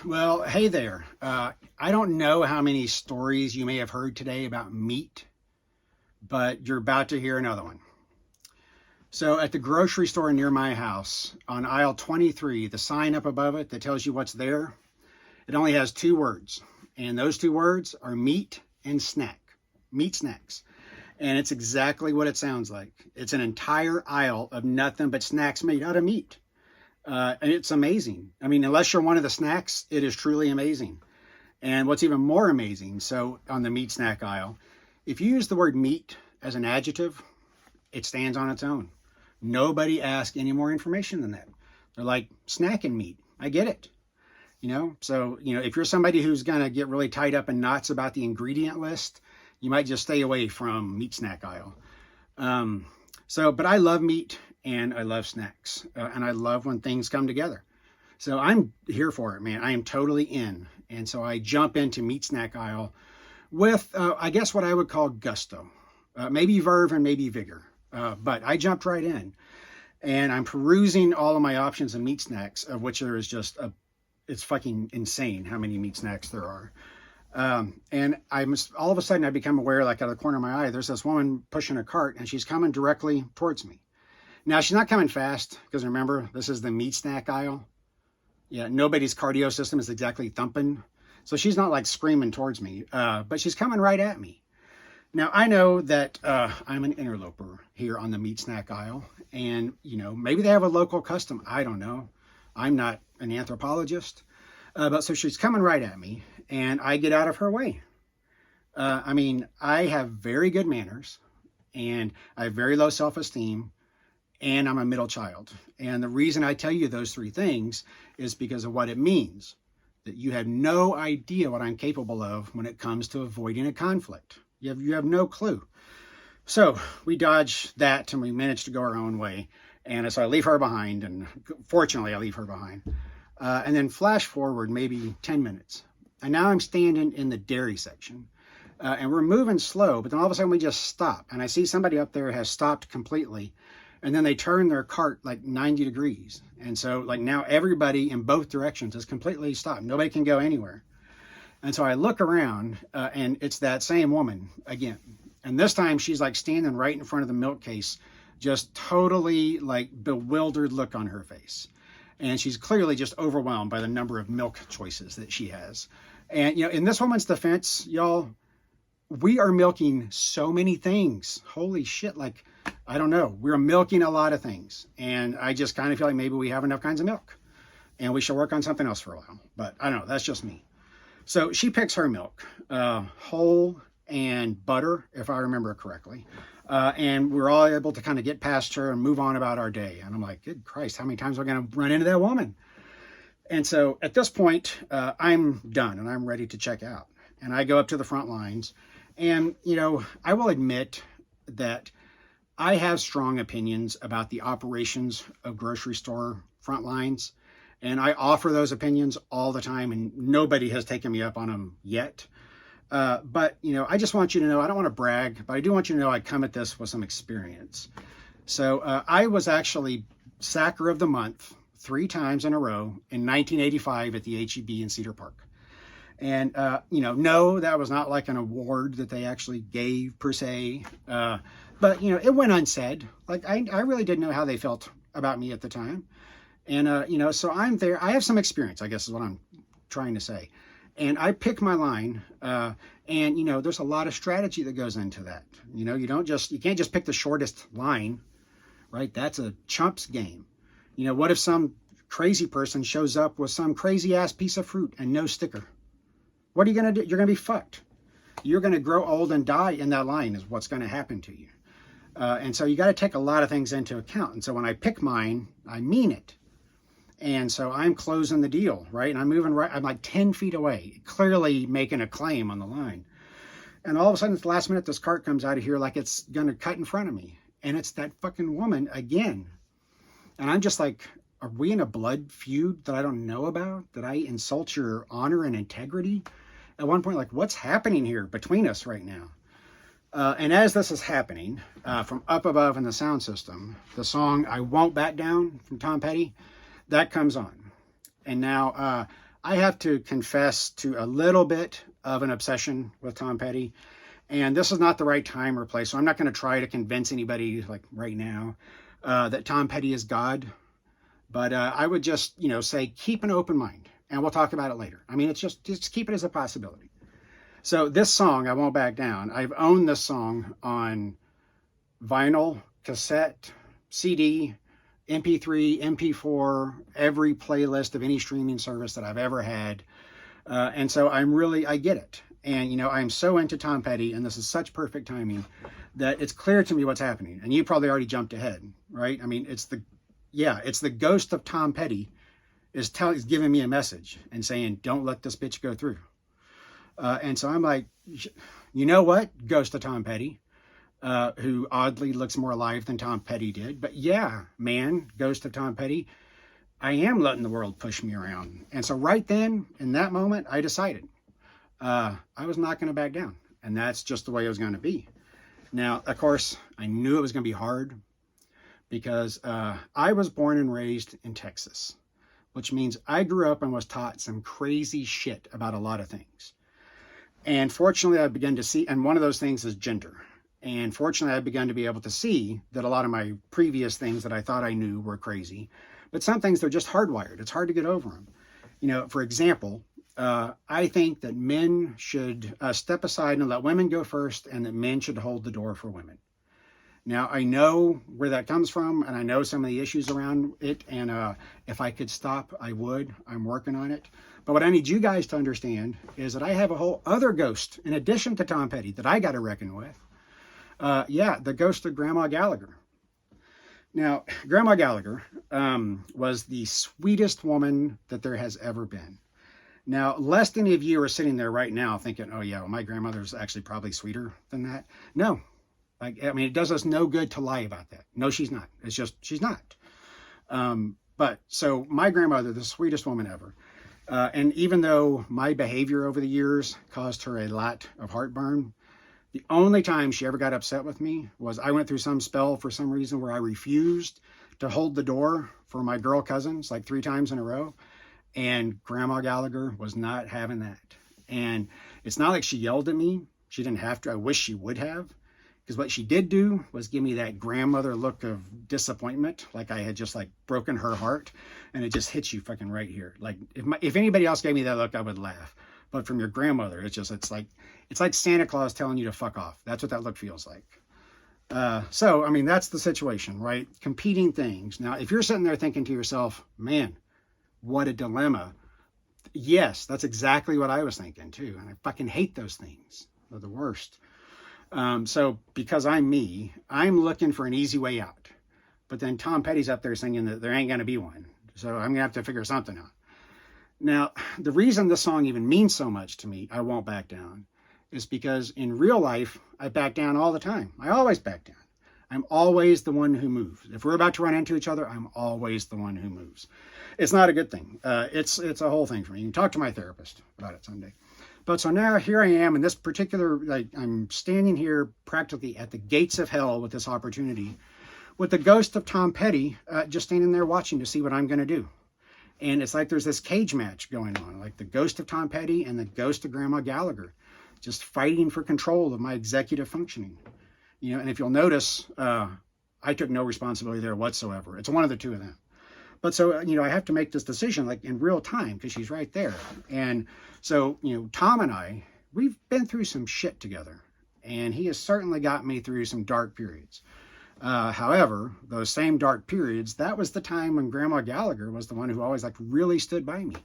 Well, hey there. I don't know how many stories you may have heard today about meat, but you're about to hear another one. So, at the grocery store near my house, on aisle 23, the sign up above it that tells you what's there, it only has two words. And those two words are meat and snack. Meat snacks. And it's exactly what it sounds like. It's an entire aisle of nothing but snacks made out of meat. And it's amazing. I mean, unless you're one of the snacks, it is truly amazing. And what's even more amazing, so on the meat snack aisle, if you use the word meat as an adjective, it stands on its own. Nobody asks any more information than that. They're like, snacking meat. I get it. So, if you're somebody who's going to get really tied up in knots about the ingredient list, you might just stay away from meat snack aisle. But I love meat and I love snacks and I love when things come together. So I'm here for it, man. I am totally in. And so I jump into meat snack aisle with, I guess what I would call gusto, maybe verve and maybe vigor. But I jumped right in and I'm perusing all of my options of meat snacks, of which there is just it's fucking insane how many meat snacks there are. And all of a sudden I become aware, like out of the corner of my eye, there's this woman pushing a cart and she's coming directly towards me. Now she's not coming fast because remember, this is the meat snack aisle. Yeah, nobody's cardio system is exactly thumping. So she's not like screaming towards me, but she's coming right at me. Now I know that I'm an interloper here on the meat snack aisle and maybe they have a local custom. I don't know. I'm not an anthropologist. But so she's coming right at me and I get out of her way. I have very good manners and I have very low self-esteem and I'm a middle child. And the reason I tell you those three things is because of what it means. That you have no idea what I'm capable of when it comes to avoiding a conflict. You have no clue. So we dodge that and we manage to go our own way. And so I leave her behind, and fortunately I leave her behind. And then flash forward maybe 10 minutes. And now I'm standing in the dairy section. And we're moving slow, but then all of a sudden we just stop. And I see somebody up there has stopped completely. And then they turn their cart like 90 degrees. And so like now everybody in both directions is completely stopped. Nobody can go anywhere. And so I look around and it's that same woman again. And this time she's like standing right in front of the milk case, just totally like bewildered look on her face. And she's clearly just overwhelmed by the number of milk choices that she has. And, in this woman's defense, y'all, we are milking so many things. Holy shit. Like, I don't know. We're milking a lot of things. And I just kind of feel like maybe we have enough kinds of milk and we should work on something else for a while. But I don't know. That's just me. So she picks her milk, whole and butter, if I remember correctly. And we're all able to kind of get past her and move on about our day. And I'm like, good Christ, how many times am I going to run into that woman? And so at this point, I'm done and I'm ready to check out. And I go up to the front lines. And, I will admit that I have strong opinions about the operations of grocery store front lines. And I offer those opinions all the time and nobody has taken me up on them yet. But I just want you to know, I don't want to brag, but I do want you to know I come at this with some experience. So I was actually Sacker of the Month 3 times in a row in 1985 at the HEB in Cedar Park. And, no, that was not like an award that they actually gave per se. But, it went unsaid. Like, I really didn't know how they felt about me at the time. And, so I'm there. I have some experience, I guess is what I'm trying to say. And I pick my line, and there's a lot of strategy that goes into that. You can't just pick the shortest line, right? That's a chump's game. What if some crazy person shows up with some crazy ass piece of fruit and no sticker? What are you going to do? You're going to be fucked. You're going to grow old and die in that line is what's going to happen to you. And so you got to take a lot of things into account. And so when I pick mine, I mean it. And so I'm closing the deal, right? And I'm moving right, I'm like 10 feet away, clearly making a claim on the line. And all of a sudden, at the last minute, this cart comes out of here like it's going to cut in front of me. And it's that fucking woman again. And I'm just like, are we in a blood feud that I don't know about? Did I insult your honor and integrity? At one point, like, what's happening here between us right now? And as this is happening, from up above in the sound system, the song I Won't Back Down from Tom Petty, that comes on. And now I have to confess to a little bit of an obsession with Tom Petty. And this is not the right time or place. So I'm not going to try to convince anybody like right now that Tom Petty is God. But I would just, say keep an open mind. And we'll talk about it later. I mean, it's just keep it as a possibility. So this song, I Won't Back Down, I've owned this song on vinyl, cassette, CD, MP3, MP4, every playlist of any streaming service that I've ever had. And so I get it. And, I'm so into Tom Petty, and this is such perfect timing that it's clear to me what's happening. And you probably already jumped ahead, right? I mean, it's the ghost of Tom Petty is giving me a message and saying, don't let this bitch go through. And so I'm like, you know what? Ghost of Tom Petty, who oddly looks more alive than Tom Petty did. But yeah, man, ghost of Tom Petty, I am letting the world push me around. And so right then, in that moment, I decided I was not going to back down. And that's just the way it was going to be. Now, of course, I knew it was going to be hard because I was born and raised in Texas, which means I grew up and was taught some crazy shit about a lot of things. And fortunately, I began to see, and one of those things is gender. And fortunately, I began to be able to see that a lot of my previous things that I thought I knew were crazy. But some things, they're just hardwired. It's hard to get over them. For example, I think that men should step aside and let women go first, and that men should hold the door for women. Now, I know where that comes from, and I know some of the issues around it, and if I could stop, I would. I'm working on it. But what I need you guys to understand is that I have a whole other ghost, in addition to Tom Petty, that I got to reckon with. The ghost of Grandma Gallagher. Now, Grandma Gallagher was the sweetest woman that there has ever been. Now, lest any of you are sitting there right now thinking, oh yeah, well, my grandmother's actually probably sweeter than that. No. It does us no good to lie about that. No, she's not. It's just, she's not. But so my grandmother, the sweetest woman ever. And even though my behavior over the years caused her a lot of heartburn, the only time she ever got upset with me was I went through some spell for some reason where I refused to hold the door for my girl cousins like 3 times in a row. And Grandma Gallagher was not having that. And it's not like she yelled at me. She didn't have to. I wish she would have. Because what she did do was give me that grandmother look of disappointment, like I had just broken her heart, and it just hits you fucking right here. Like if anybody else gave me that look, I would laugh. But from your grandmother, it's like Santa Claus telling you to fuck off. That's what that look feels like. So I mean, that's the situation, right? Competing things. Now, if you're sitting there thinking to yourself, man, what a dilemma. Yes, that's exactly what I was thinking too, and I fucking hate those things. They're the worst. So because I'm me, I'm looking for an easy way out. But then Tom Petty's up there singing that there ain't going to be one. So I'm going to have to figure something out. Now, the reason this song even means so much to me, I Won't Back Down, is because in real life, I back down all the time. I always back down. I'm always the one who moves. If we're about to run into each other, I'm always the one who moves. It's not a good thing. It's a whole thing for me. You can talk to my therapist about it someday. But so now here I am in this particular, I'm standing here practically at the gates of hell with this opportunity, with the ghost of Tom Petty just standing there watching to see what I'm going to do. And it's like there's this cage match going on, like the ghost of Tom Petty and the ghost of Grandma Gallagher, just fighting for control of my executive functioning. And if you'll notice, I took no responsibility there whatsoever. It's one of the two of them. But so, I have to make this decision in real time because she's right there. And so, Tom and I, we've been through some shit together. And he has certainly got me through some dark periods. However, those same dark periods, that was the time when Grandma Gallagher was the one who always really stood by me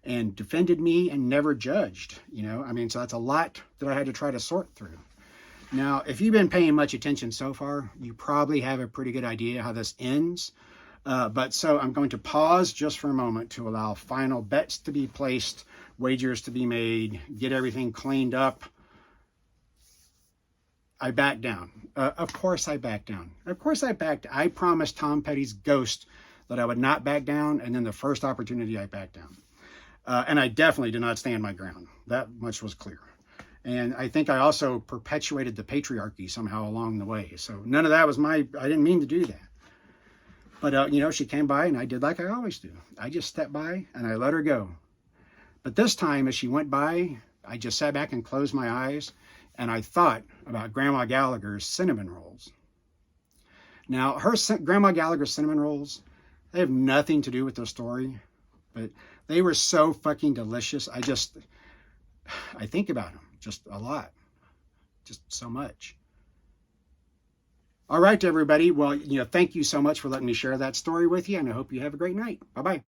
and defended me and never judged. So that's a lot that I had to try to sort through. Now, if you've been paying much attention so far, you probably have a pretty good idea how this ends. But so I'm going to pause just for a moment to allow final bets to be placed, wagers to be made, get everything cleaned up. I backed down. Of course I backed down. I promised Tom Petty's ghost that I would not back down, and then the first opportunity I backed down. And I definitely did not stand my ground. That much was clear. And I think I also perpetuated the patriarchy somehow along the way. So none of that was I didn't mean to do that. But, she came by and I did like I always do. I just stepped by and I let her go. But this time, as she went by, I just sat back and closed my eyes, and I thought about Grandma Gallagher's cinnamon rolls. Now, Grandma Gallagher's cinnamon rolls, they have nothing to do with the story, but they were so fucking delicious. I think about them just a lot, just so much. All right, everybody. Well, thank you so much for letting me share that story with you, and I hope you have a great night. Bye-bye.